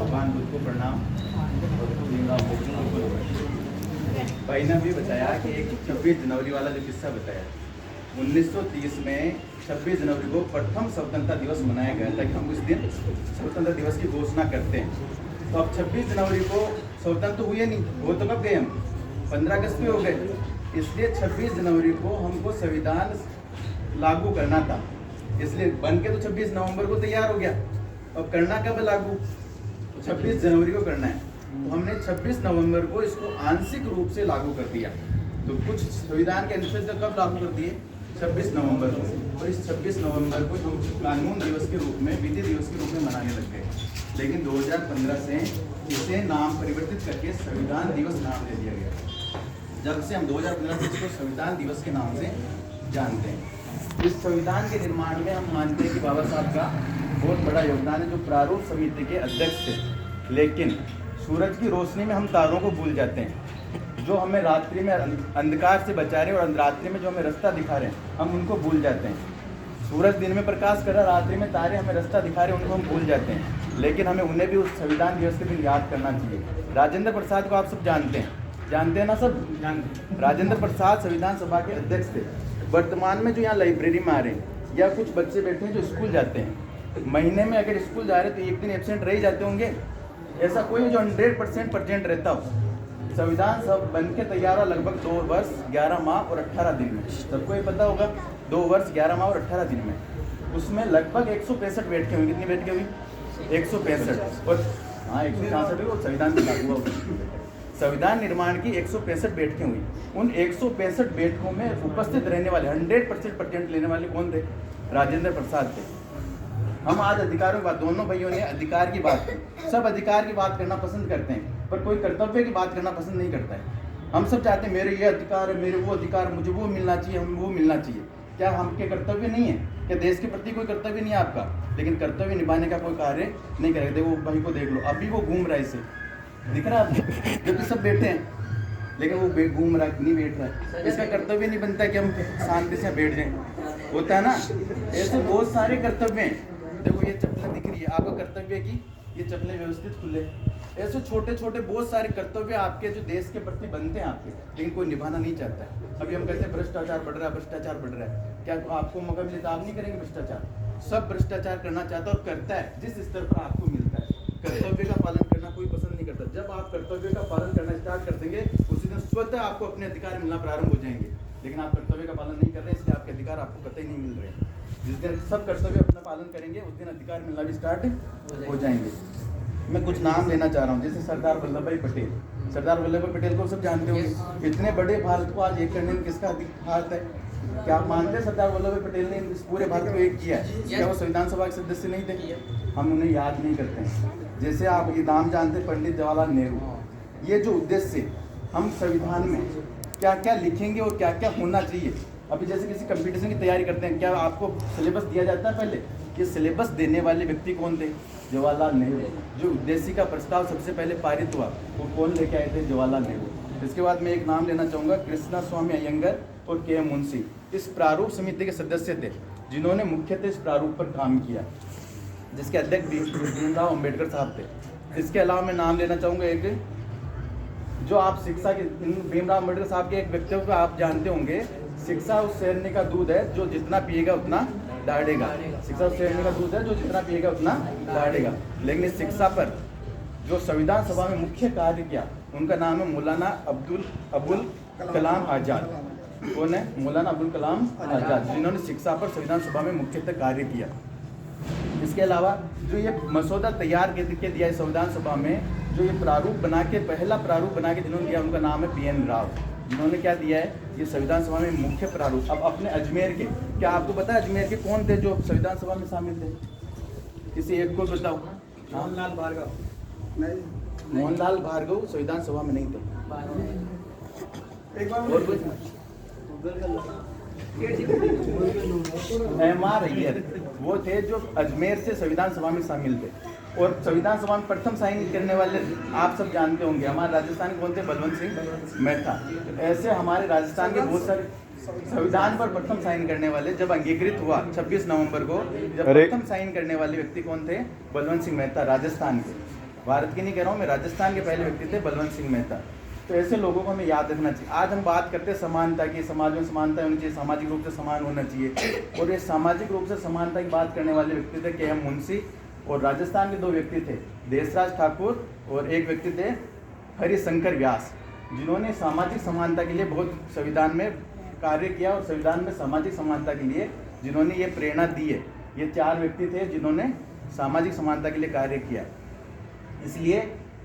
भगवान बुद्ध को प्रणाम। भाई ने भी बताया कि एक 26 जनवरी वाला जो किस्सा बताया, 1930 में 26 जनवरी को प्रथम स्वतंत्रता दिवस मनाया गया था कि हम उस दिन स्वतंत्रता दिवस की घोषणा करते हैं। तो अब 26 जनवरी को स्वतंत्र हुए नहीं, वो तो कब गए हम 15 अगस्त पे हो गए। इसलिए 26 जनवरी को हमको संविधान लागू करना था, इसलिए बन के तो 26 नवंबर को तैयार हो गया। अब करना कब लागू, 26 जनवरी को करना है। तो हमने 26 नवंबर को इसको आंशिक रूप से लागू कर दिया। तो कुछ संविधान के अनुच्छेद कब लागू कर दिए, 26 नवंबर को। और इस 26 नवंबर को हम कानून दिवस के रूप में, विधि दिवस के रूप में मनाने लग गए। लेकिन 2015 से इसे नाम परिवर्तित करके संविधान दिवस नाम दे दिया गया। जब से हम 2015 से इसको संविधान दिवस के नाम से जानते हैं। इस संविधान के निर्माण में हम मानते हैं कि बाबा साहब का बहुत बड़ा योगदान है, जो प्रारूप समिति के अध्यक्ष थे। लेकिन सूरज की रोशनी में हम तारों को भूल जाते हैं, जो हमें रात्रि में अंधकार से बचा रहे हैं और रात्रि में जो हमें रास्ता दिखा रहे हैं, हम उनको भूल जाते हैं। सूरज दिन में प्रकाश कर रहा, रात्रि में तारे हमें रास्ता दिखा रहे हैं, उनको हम भूल जाते हैं। लेकिन हमें उन्हें भी उस संविधान दिवस के दिन याद करना चाहिए। राजेंद्र प्रसाद को आप सब जानते हैं ना सब? राजेंद्र प्रसाद संविधान सभा के अध्यक्ष थे। वर्तमान में जो यहाँ लाइब्रेरी में आ रहे हैं या कुछ बच्चे बैठे हैं जो स्कूल जाते हैं, महीने में अगर स्कूल जा रहे हैं तो एक दिन एब्सेंट रह ही जाते होंगे। ऐसा कोई जो 100% प्रेजेंट रहता हो। संविधान सब बन के तैयार हुआ लगभग 2 वर्ष 11 माह और 18 दिन में। सबको ये पता होगा, 2 वर्ष 11 माह और 18 दिन में। उसमें लगभग 165 बैठकें हुई। कितनी बैठकें हुई? 165। और हाँ, 166 वो संविधान से लागू हुआ। संविधान निर्माण की 165 बैठकें हुई। उन 165 बैठकों में उपस्थित रहने वाले 100% प्रेजेंट लेने वाले कौन थे? राजेंद्र प्रसाद थे। हम आज अधिकारों की बात, दोनों भाइयों ने अधिकार की बात की। सब अधिकार की बात करना पसंद करते हैं, पर कोई कर्तव्य की बात करना पसंद नहीं करता है। हम सब चाहते हैं मेरे ये अधिकार है, मेरे वो अधिकार, मुझे वो मिलना चाहिए, हम वो मिलना चाहिए। क्या हमके कर्तव्य नहीं है? क्या देश के प्रति कोई कर्तव्य नहीं है आपका? लेकिन कर्तव्य निभाने का कोई कार्य नहीं करेगा। देखो भाई को देख लो, अभी वो घूम रहा है, इसे दिख रहा है आपको? जबकि सब बैठे हैं लेकिन वो घूम रहा है, नहीं बैठ रहा है। इसका कर्तव्य नहीं बनता कि हम शांति से बैठ जाएं, होता है ना? ऐसे बहुत सारे कर्तव्य हैं। देखो ये चप्पलें दिख रही है, आपका कर्तव्य है कि ये चप्पलें व्यवस्थित खुले। ऐसे छोटे छोटे बहुत सारे कर्तव्य आपके जो देश के प्रति बनते हैं आपके, लेकिन कोई निभाना नहीं चाहता है। अभी हम कहते हैं भ्रष्टाचार बढ़ रहा है, भ्रष्टाचार बढ़ रहा है। क्या आपको मौका मिले तो आप नहीं करेंगे भ्रष्टाचार? सब भ्रष्टाचार करना चाहता है और करता है जिस स्तर पर आपको मिलता है। कर्तव्य का पालन करना कोई पसंद नहीं करता। जब आप कर्तव्य का पालन करना स्टार्ट कर देंगे, उसी दिन स्वतः आपको अपने अधिकार मिलना प्रारंभ हो जाएंगे। लेकिन आप कर्तव्य का पालन नहीं कर रहे, इसलिए आपके अधिकार आपको कतई नहीं मिल रहे। जिस दिन सब कर्तव्य अपना पालन करेंगे, उस दिन अधिकार मिलना भी स्टार्ट हो जाएंगे। मैं कुछ नाम लेना चाह रहा हूँ, जैसे सरदार वल्लभ भाई पटेल। सरदार वल्लभ भाई पटेल को सब जानते होंगे। इतने बड़े भारत को आज एक करने में किसका हाथ है? क्या आप मानते हैं सरदार वल्लभ भाई पटेल ने इस पूरे भारत को एक किया है? क्या वो संविधान सभा के सदस्य नहीं थे? हम उन्हें याद नहीं करते हैं। जैसे आप ये नाम जानते हैं, पंडित जवाहरलाल नेहरू। ये जो उद्देश्य हम संविधान में क्या क्या लिखेंगे और क्या क्या होना चाहिए। अभी जैसे किसी कंपटीशन की तैयारी करते हैं, क्या आपको सिलेबस दिया जाता है पहले? ये सिलेबस देने वाले व्यक्ति कौन थे? जवाहरलाल नेहरू। जो उद्देश्य का प्रस्ताव सबसे पहले पारित हुआ, वो कौन लेके आए थे? जवाहरलाल नेहरू। इसके बाद मैं एक नाम लेना चाहूँगा, कृष्णा स्वामी अयंगर और के मुंशी। इस प्रारूप समिति के सदस्य थे, जिन्होंने मुख्यतः इस प्रारूप पर काम किया, जिसके अध्यक्ष भीमराव अम्बेडकर साहब थे। इसके अलावा मैं नाम लेना चाहूँगा एक, जो आप शिक्षा के, भीमराव अम्बेडकर साहब के एक व्यक्तित्व को आप जानते होंगे, शिक्षा उस शहरने का दूध है जो जितना पिएगा उतना दहाड़ेगा। शिक्षा उस शहरने का दूध है जो जितना पिएगा उतना दहाड़ेगा। लेकिन इस शिक्षा पर जो संविधान सभा में मुख्य कार्य किया, उनका नाम है मौलाना अबुल कलाम आज़ाद। कौन है? मौलाना अबुल कलाम आज़ाद, जिन्होंने शिक्षा पर संविधान सभा में मुख्यतः कार्य किया। इसके अलावा जो ये मसौदा तैयार करके दिया है संविधान सभा में, जो ये प्रारूप बना के, पहला प्रारूप बना के जिन्होंने दिया, उनका नाम है PN राव, जिन्होंने क्या दिया है? ये संविधान सभा में मुख्य प्रारूप। अब अपने अजमेर के, क्या आपको पता है अजमेर के कौन थे जो संविधान सभा में शामिल थे? किसी एक को बताओ। मोहनलाल भार्गव। नहीं, मोहनलाल भार्गव संविधान सभा में नहीं थे। और कुछ? MR अय्यर, वो थे जो अजमेर से संविधान सभा में शामिल थे। और संविधान सभा में प्रथम साइन करने वाले आप सब जानते होंगे, हमारे राजस्थान के कौन थे? बलवंत सिंह मेहता। ऐसे हमारे राजस्थान के बहुत सारे संविधान पर प्रथम साइन करने वाले, जब अंगीकृत हुआ 26 नवंबर को, जब प्रथम साइन करने वाले व्यक्ति कौन थे? बलवंत सिंह मेहता, राजस्थान के। भारत की नहीं कह रहा हूँ मैं, राजस्थान के पहले व्यक्ति थे बलवंत सिंह मेहता। तो ऐसे लोगों को हमें याद रखना चाहिए। आज हम बात करते हैं समानता की, समाज में समानता होनी चाहिए, सामाजिक रूप से समान होना चाहिए, और ये सामाजिक रूप से समानता की बात करने वाले व्यक्ति थे के.एम. मुंशी, और राजस्थान के 2 व्यक्ति थे, देशराज ठाकुर और एक व्यक्ति थे हरिशंकर व्यास, जिन्होंने सामाजिक समानता के लिए बहुत संविधान में कार्य किया और संविधान में सामाजिक समानता के लिए जिन्होंने ये प्रेरणा दी है। ये 4 व्यक्ति थे जिन्होंने सामाजिक समानता के लिए कार्य किया। इसलिए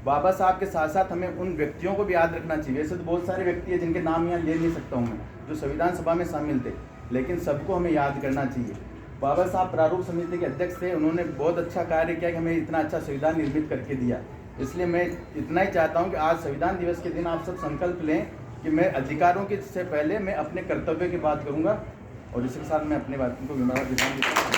बाबा साहब के साथ साथ हमें उन व्यक्तियों को भी याद रखना चाहिए। वैसे तो बहुत सारे व्यक्ति हैं जिनके नाम यहाँ ले नहीं सकता हूँ मैं, जो संविधान सभा में शामिल थे, लेकिन सबको हमें याद करना चाहिए। बाबा साहब प्रारूप समिति के अध्यक्ष थे, उन्होंने बहुत अच्छा कार्य किया कि हमें इतना अच्छा संविधान निर्मित करके दिया। इसलिए मैं इतना ही चाहता हूँ कि आज संविधान दिवस के दिन आप सब संकल्प लें कि मैं अधिकारों के से पहले मैं अपने कर्तव्य की बात करूँगा, और इसके साथ मैं अपनी बात को विराम देता हूँ।